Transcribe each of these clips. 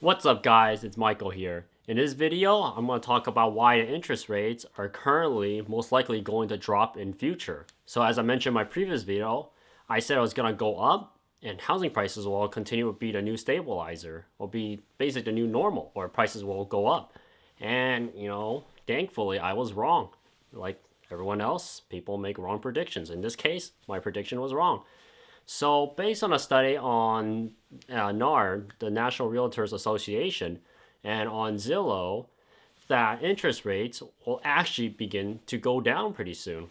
What's up guys, it's Michael here. In this video, I'm going to talk about why interest rates are currently most likely going to drop in future. So as I mentioned in my previous video, I said it was going to go up and housing prices will continue to be the new stabilizer, will be basically the new normal, or prices will go up. And, thankfully I was wrong. Like everyone else, people make wrong predictions. In this case, my prediction was wrong. So, based on a study on NAR, the National Realtors Association, and on Zillow, that interest rates will actually begin to go down pretty soon.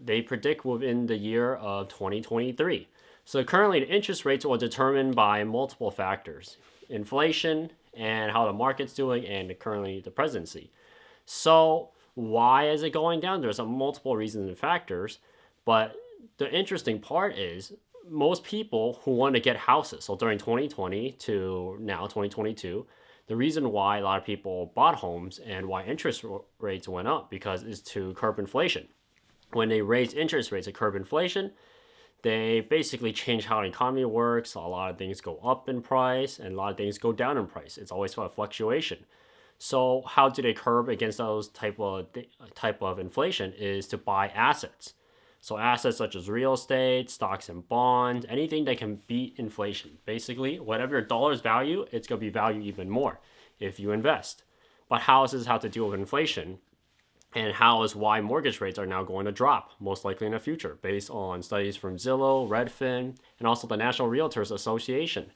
They predict within the year of 2023. So, currently, the interest rates are determined by multiple factors: inflation, and how the market's doing, and currently the presidency. So, why is it going down? There's multiple reasons and factors, but the interesting part is most people who want to get houses. So during 2020 to now 2022, the reason why a lot of people bought homes and why interest rates went up because is to curb inflation. When they raise interest rates to curb inflation, they basically change how the economy works. A lot of things go up in price and a lot of things go down in price. It's always a fluctuation. So how do they curb against those type of inflation is to buy assets. So assets such as real estate, stocks and bonds, anything that can beat inflation. Basically, whatever your dollar's value, it's going to be valued even more if you invest. But how is this how to deal with inflation? And how is why mortgage rates are now going to drop, most likely in the future, based on studies from Zillow, Redfin, and also the National Realtors Association.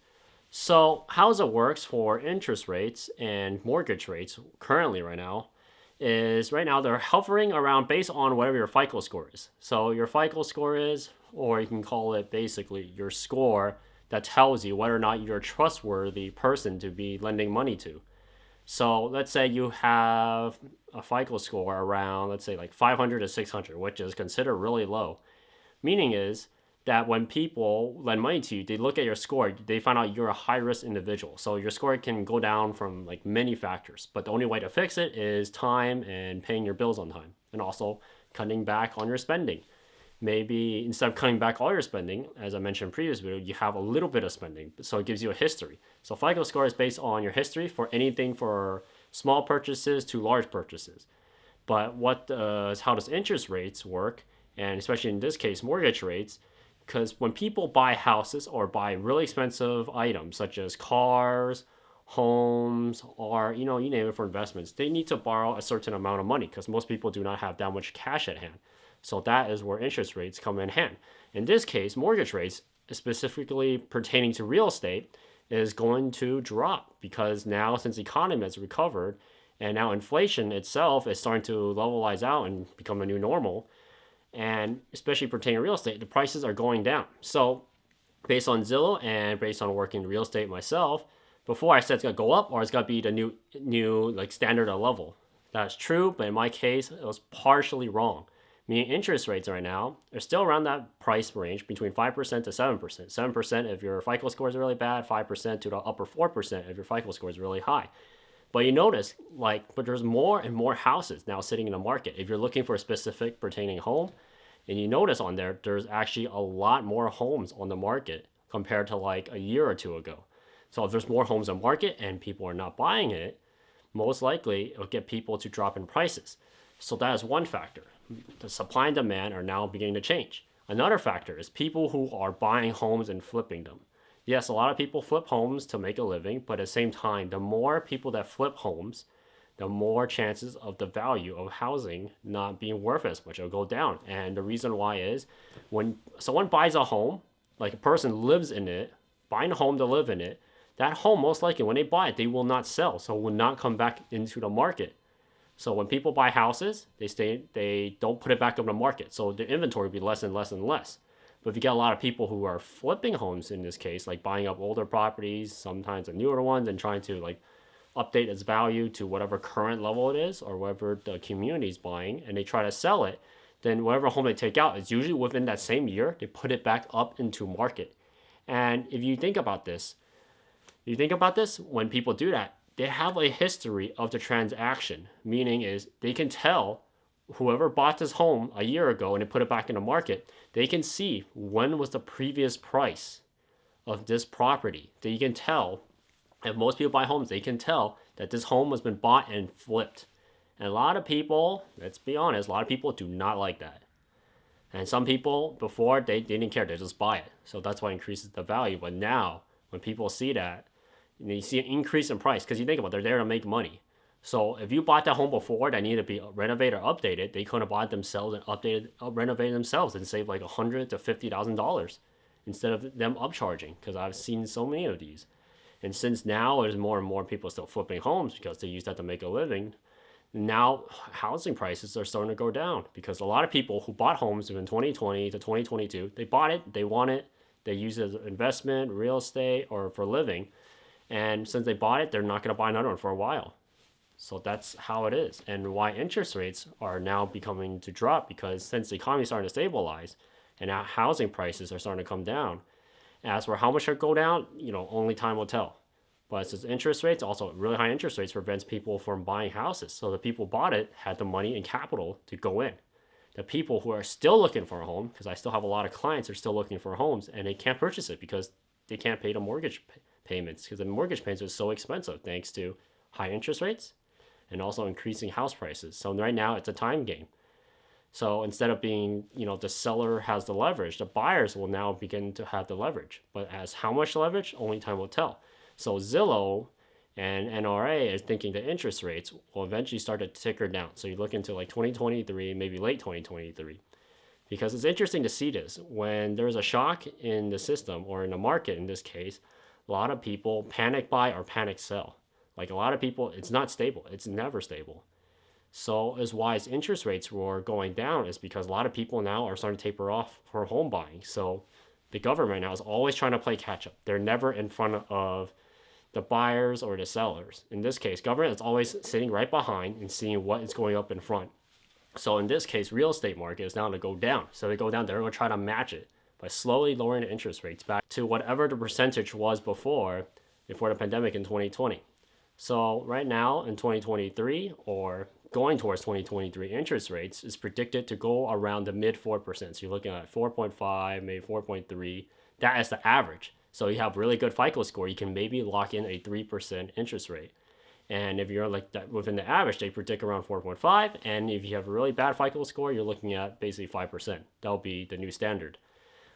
So, how it works for interest rates and mortgage rates currently right now is right now they're hovering around based on whatever your FICO score is. So, your FICO score is, or you can call it basically your score that tells you whether or not you're a trustworthy person to be lending money to. So, let's say you have a FICO score around, let's say like 500 to 600, which is considered really low. Meaning is that when people lend money to you, they look at your score, they find out you're a high risk individual. So your score can go down from like many factors, but the only way to fix it is time and paying your bills on time, and also cutting back on your spending. Maybe instead of cutting back all your spending, as I mentioned in previous video, you have a little bit of spending, so it gives you a history. So FICO score is based on your history for anything for small purchases to large purchases. But how does interest rates work, and especially in this case, mortgage rates? Because when people buy houses or buy really expensive items such as cars, homes, or you name it for investments, they need to borrow a certain amount of money because most people do not have that much cash at hand. So that is where interest rates come in hand. In this case, mortgage rates, specifically pertaining to real estate, is going to drop because now since the economy has recovered and now inflation itself is starting to levelize out and become a new normal, and especially pertaining to real estate, the prices are going down. So, based on Zillow and based on working in real estate myself, before I said it's gonna go up or it's gonna be the new like standard or level. That's true, but in my case, it was partially wrong. Meaning interest rates right now are still around that price range between 5% to 7%. 7% if your FICO score is really bad, 5% to the upper 4% if your FICO score is really high. But you notice, but there's more and more houses now sitting in the market. If you're looking for a specific pertaining home, and you notice on there's actually a lot more homes on the market compared to like a year or two ago. So if there's more homes on the market and people are not buying it, most likely it'll get people to drop in prices. So that is one factor. The supply and demand are now beginning to change. Another factor is people who are buying homes and flipping them. Yes, a lot of people flip homes to make a living, but at the same time, the more people that flip homes, the more chances of the value of housing not being worth as much. It'll go down. And the reason why is when someone buys a home, like a person lives in it, buying a home to live in it, that home most likely when they buy it, they will not sell. So it will not come back into the market. So when people buy houses, they don't put it back on the market. So the inventory will be less and less and less. But if you get a lot of people who are flipping homes in this case, like buying up older properties, sometimes the newer ones, and trying to like update its value to whatever current level it is or whatever the community is buying, and they try to sell it, then whatever home they take out is usually within that same year, they put it back up into market. And if you think about this, when people do that, they have a history of the transaction, meaning is they can tell whoever bought this home a year ago and they put it back in the market, they can see when was the previous price of this property. That you can tell If most people buy homes, they can tell that this home has been bought and flipped. And a lot of people, let's be honest, a lot of people do not like that. And some people before they didn't care, they just buy it. So that's why it increases the value. But now when people see that, you see an increase in price because you think about it, they're there to make money. So if you bought that home before that needed to be renovated or updated, they could have bought it themselves and renovated themselves and saved like $100 to $50,000 instead of them upcharging. Because I've seen so many of these. And since now there's more and more people still flipping homes because they use that to make a living, now housing prices are starting to go down because a lot of people who bought homes in 2020 to 2022, they bought it, they want it, they use it as an investment, real estate, or for living. And since they bought it, they're not going to buy another one for a while. So that's how it is. And why interest rates are now becoming to drop, because since the economy is starting to stabilize and now housing prices are starting to come down. As for how much it'll go down, only time will tell. But since interest rates, also really high interest rates prevents people from buying houses. So the people bought it had the money and capital to go in. The people who are still looking for a home, because I still have a lot of clients who are still looking for homes and they can't purchase it because they can't pay the mortgage payments because the mortgage payments are so expensive thanks to high interest rates and also increasing house prices. So right now it's a time game. So instead of being, the seller has the leverage, the buyers will now begin to have the leverage. But as how much leverage, only time will tell. So Zillow and NRA is thinking the interest rates will eventually start to ticker down. So you look into like 2023, maybe late 2023. Because it's interesting to see this. When there's a shock in the system or in the market in this case, a lot of people panic buy or panic sell. Like a lot of people, it's not stable. It's never stable. So as why as interest rates were going down is because a lot of people now are starting to taper off for home buying. So the government now is always trying to play catch up. They're never in front of the buyers or the sellers. In this case, government is always sitting right behind and seeing what is going up in front. So in this case, real estate market is now to go down. So they go down, they're going to try to match it by slowly lowering the interest rates back to whatever the percentage was before the pandemic in 2020. So right now in 2023 or going towards 2023, interest rates is predicted to go around the mid 4%. So you're looking at 4.5, maybe 4.3. That is the average. So you have really good FICO score, you can maybe lock in a 3% interest rate. And if you're like that within the average, they predict around 4.5. And if you have a really bad FICO score, you're looking at basically 5%. That'll be the new standard.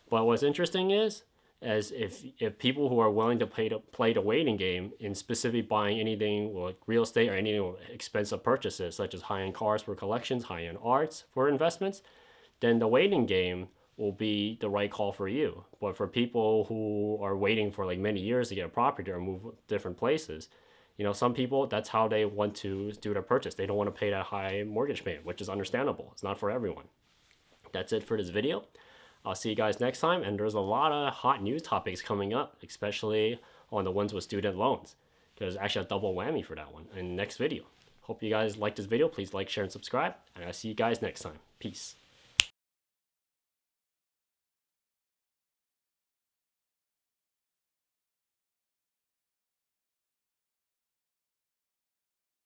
But what's interesting is if people who are willing to play the waiting game in specifically buying anything like real estate or any expensive purchases, such as high-end cars for collections, high-end arts for investments, then the waiting game will be the right call for you. But for people who are waiting for like many years to get a property or move different places, some people, that's how they want to do their purchase. They don't want to pay that high mortgage payment, which is understandable. It's not for everyone. That's it for this video. I'll see you guys next time. And there's a lot of hot news topics coming up, especially on the ones with student loans. There's actually a double whammy for that one in the next video. Hope you guys like this video. Please like, share, and subscribe. And I'll see you guys next time. Peace.